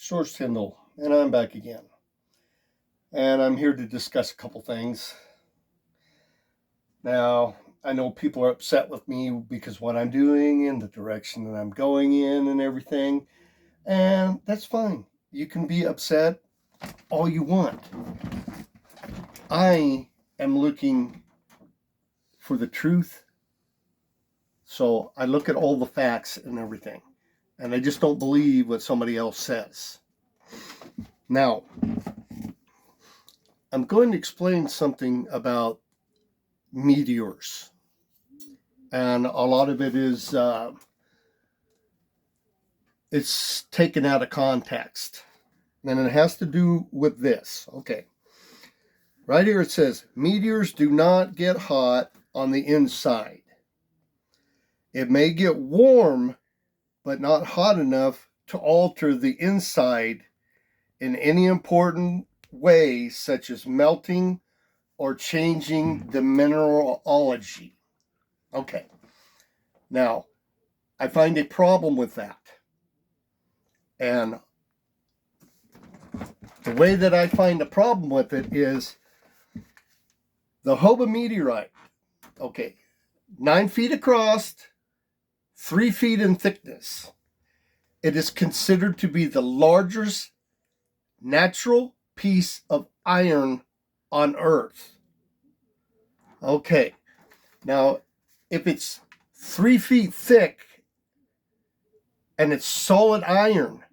Source Tyndall, and I'm back again. And I'm here to discuss a couple things. Now, I know people are upset with me because what I'm doing and the direction that I'm going in and everything, and that's fine. You can be upset all you want. I am looking for the truth, so I look at all the facts and everything, and I just don't believe what somebody else says. Now, I'm going to explain something about meteors, and a lot of it is it's taken out of context, and it has to do with this. Okay, right here it says meteors do not get hot on the inside. It may get warm, but not hot enough to alter the inside in any important way, such as melting or changing the mineralogy. Okay, now I find a problem with that. And the way that I find a problem with it is the Hoba meteorite, okay, 9 feet across, 3 feet in thickness. It is considered to be the largest natural piece of iron on Earth. Okay, now if it's 3 feet thick and it's solid iron,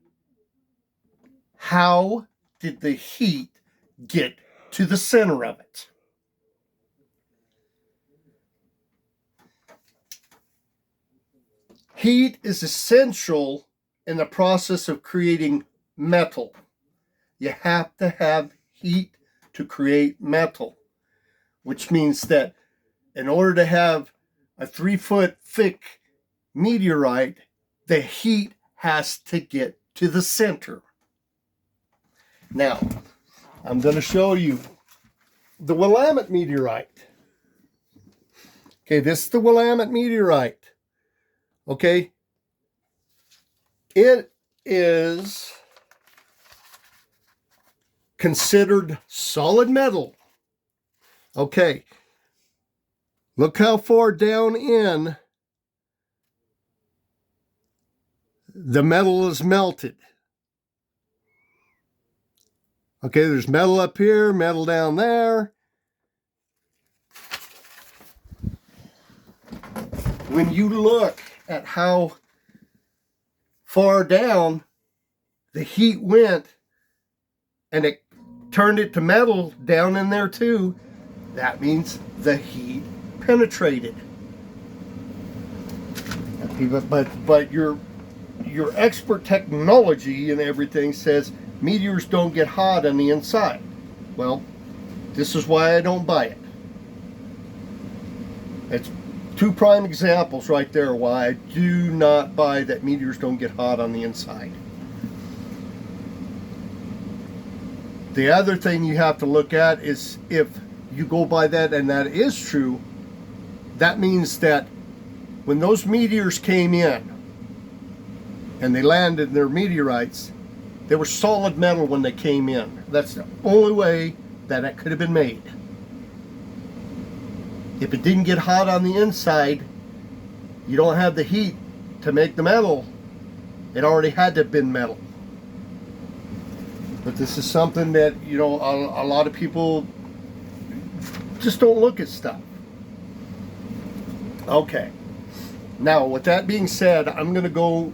how did the heat get to the center of it? Heat is essential in the process of creating metal. You have to have heat to create metal, which means that in order to have a 3 foot thick meteorite, the heat has to get to the center. Now, I'm going to show you the Willamette meteorite. Okay, this is the Willamette meteorite. Okay, it is considered solid metal. Okay, look how far down in the metal is melted. Okay, there's metal up here, metal down there. When you look at how far down the heat went and it turned it to metal down in there too, that means the heat penetrated. But your expert technology and everything says meteors don't get hot on the inside. Well, this is why I don't buy it. It's 2 prime examples right there why I do not buy that meteors don't get hot on the inside. The other thing you have to look at is if you go by that and that is true, that means that when those meteors came in and they landed their meteorites, they were solid metal when they came in. That's the only way that it could have been made. If it didn't get hot on the inside, you don't have the heat to make the metal. It already had to have been metal. But this is something that, a lot of people just don't look at stuff. Okay. Now, with that being said, I'm going to go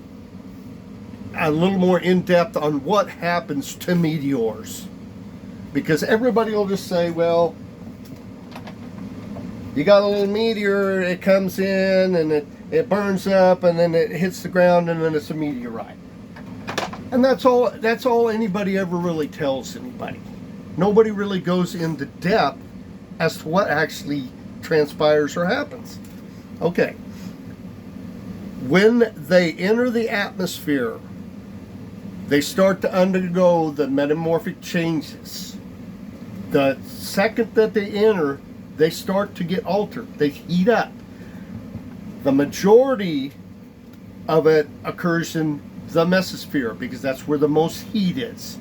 a little more in depth on what happens to meteors. Because everybody will just say, well, you got a little meteor, it comes in and it burns up and then it hits the ground and then it's a meteorite. And that's all anybody ever really tells anybody. Nobody really goes into depth as to what actually transpires or happens. Okay. When they enter the atmosphere, they start to undergo the metamorphic changes. The second that they enter, they start to get altered. They heat up. The majority of it occurs in the mesosphere, because that's where the most heat is.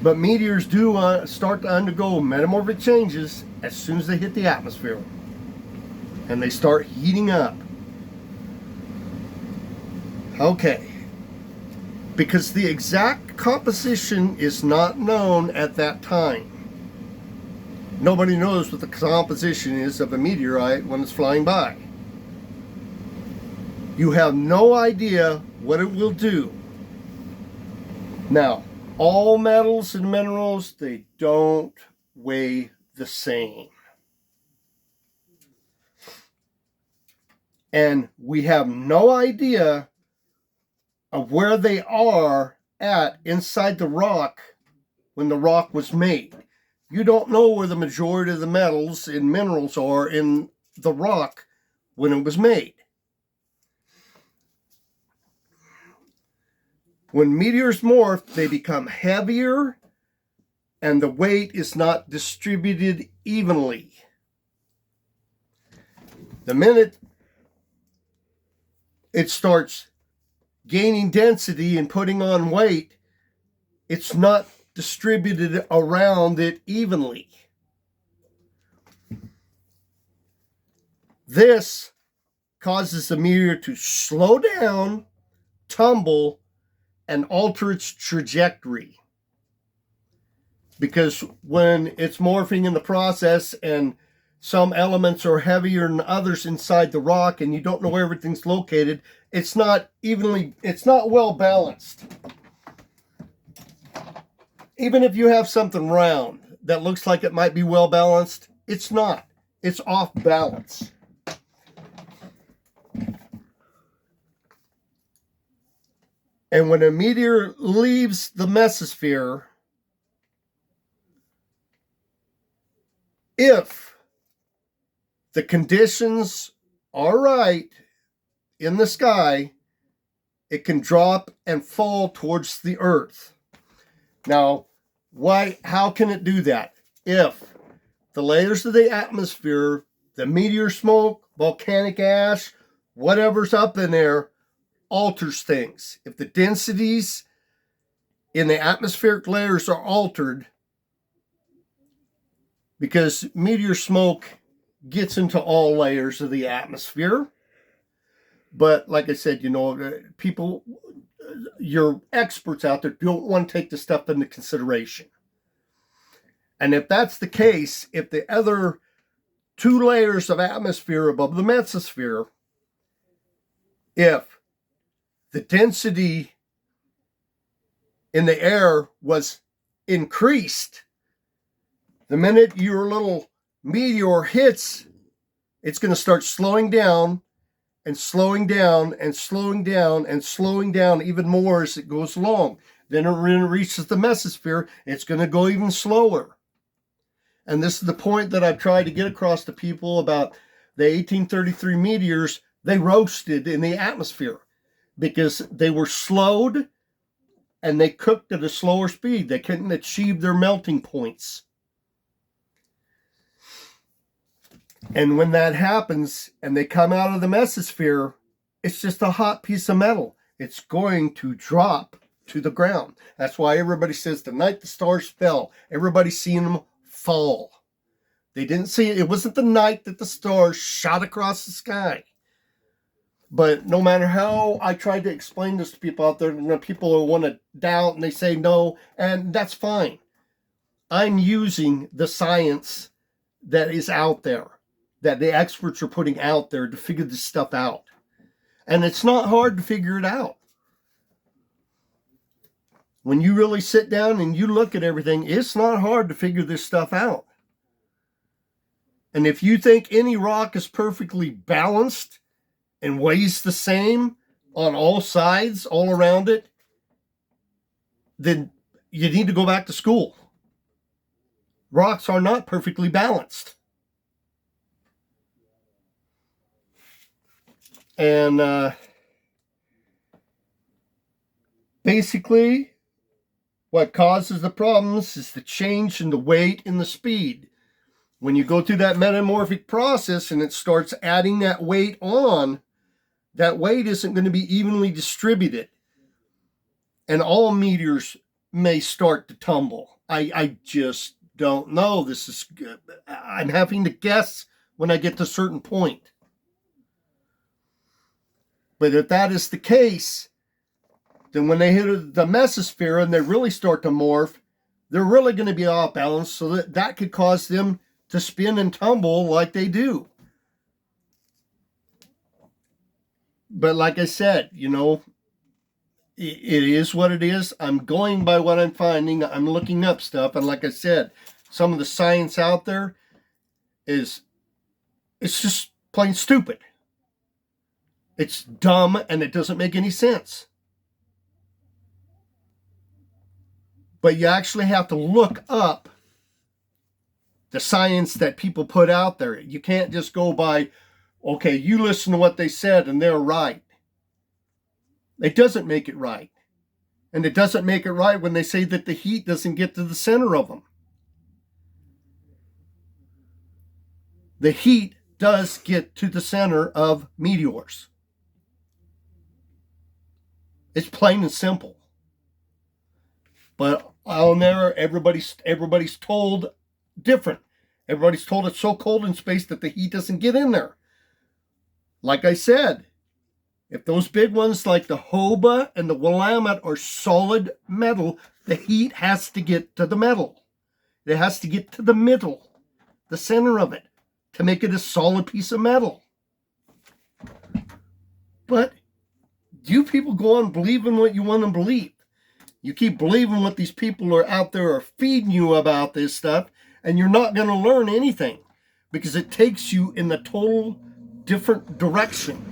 But meteors do start to undergo metamorphic changes as soon as they hit the atmosphere. And they start heating up. Okay. Because the exact composition is not known at that time. Nobody knows what the composition is of a meteorite when it's flying by. You have no idea what it will do. Now, all metals and minerals, they don't weigh the same. And we have no idea of where they are at inside the rock when the rock was made. You don't know where the majority of the metals and minerals are in the rock when it was made. When meteors morph, they become heavier and the weight is not distributed evenly. The minute it starts gaining density and putting on weight, it's not distributed around it evenly. This causes the meteor to slow down, tumble, and alter its trajectory. Because when it's morphing in the process and some elements are heavier than others inside the rock and you don't know where everything's located, it's not well balanced. Even if you have something round that looks like it might be well balanced, it's not. It's off balance. And when a meteor leaves the mesosphere, if the conditions are right in the sky, it can drop and fall towards the earth. Now, how can it do that? If the layers of the atmosphere, the meteor smoke, volcanic ash, whatever's up in there, alters things. If the densities in the atmospheric layers are altered, because meteor smoke gets into all layers of the atmosphere. But like I said, people, your experts out there don't want to take this stuff into consideration. And if that's the case, if the other 2 layers of atmosphere above the mesosphere, if the density in the air was increased, the minute your little meteor hits, it's going to start slowing down and slowing down and slowing down and slowing down even more as it goes along. Then it reaches the mesosphere, it's going to go even slower. And this is the point that I've tried to get across to people about the 1833 meteors. They roasted in the atmosphere because they were slowed and they cooked at a slower speed. They couldn't achieve their melting points. And when that happens and they come out of the mesosphere, it's just a hot piece of metal. It's going to drop to the ground. That's why everybody says the night the stars fell, everybody's seen them fall. They didn't see it. It wasn't the night that the stars shot across the sky. But no matter how I tried to explain this to people out there, people want to doubt and they say no, and that's fine. I'm using the science that is out there, that the experts are putting out there to figure this stuff out. And it's not hard to figure it out. When you really sit down and you look at everything, it's not hard to figure this stuff out. And if you think any rock is perfectly balanced and weighs the same on all sides, all around it, then you need to go back to school. Rocks are not perfectly balanced. And basically, what causes the problems is the change in the weight and the speed. When you go through that metamorphic process and it starts adding that weight on, that weight isn't going to be evenly distributed, and all meteors may start to tumble. I just don't know. This is, I'm having to guess when I get to a certain point. But if that is the case, then when they hit the mesosphere and they really start to morph, they're really going to be off balance, so that could cause them to spin and tumble like they do. But like I said, you know, it is what it is. I'm going by what I'm finding. I'm looking up stuff. And like I said, some of the science out there it's just plain stupid. It's dumb and it doesn't make any sense. But you actually have to look up the science that people put out there. You can't just go by, okay, you listen to what they said and they're right. It doesn't make it right. And it doesn't make it right when they say that the heat doesn't get to the center of them. The heat does get to the center of meteors. It's plain and simple. But on there, everybody's told different. Everybody's told it's so cold in space that the heat doesn't get in there. Like I said, if those big ones like the Hoba and the Willamette are solid metal, the heat has to get to the metal. It has to get to the middle, the center of it, to make it a solid piece of metal. But you people go on believing what you want to believe. You keep believing what these people are out there are feeding you about this stuff, and you're not going to learn anything because it takes you in the total different direction.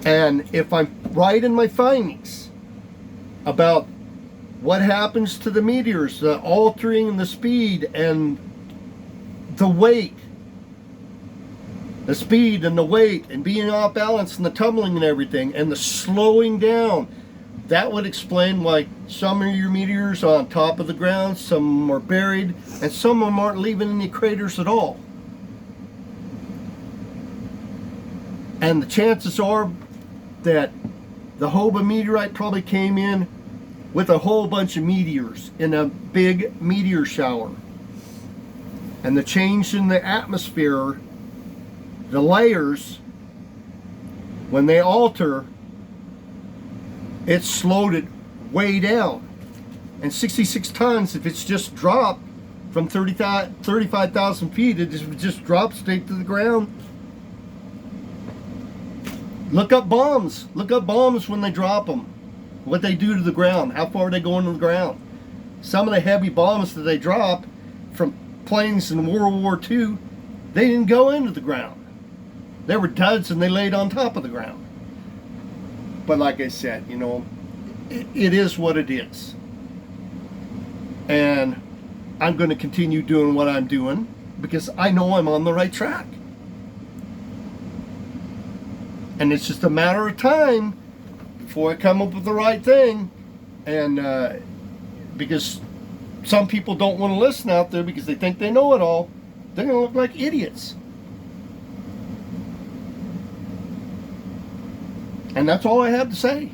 And if I'm right in my findings about what happens to the meteors, the altering the speed and the weight, the speed and the weight and being off balance and the tumbling and everything and the slowing down, that would explain why some of your meteors are on top of the ground, some are buried, and some of them aren't leaving any craters at all. And the chances are that the Hoba meteorite probably came in with a whole bunch of meteors in a big meteor shower. And the change in the atmosphere, the layers, when they alter, it slowed it way down. And 66 tons, if it's just dropped from 35,000 feet, it just drops straight to the ground. Look up bombs. Look up bombs when they drop them. What they do to the ground. How far they go into the ground. Some of the heavy bombs that they drop from planes in World War II, they didn't go into the ground. They were duds and they laid on top of the ground. But like I said, you know, it is what it is. And I'm going to continue doing what I'm doing because I know I'm on the right track. And it's just a matter of time before I come up with the right thing. And because some people don't want to listen out there because they think they know it all, they're going to look like idiots. And that's all I have to say.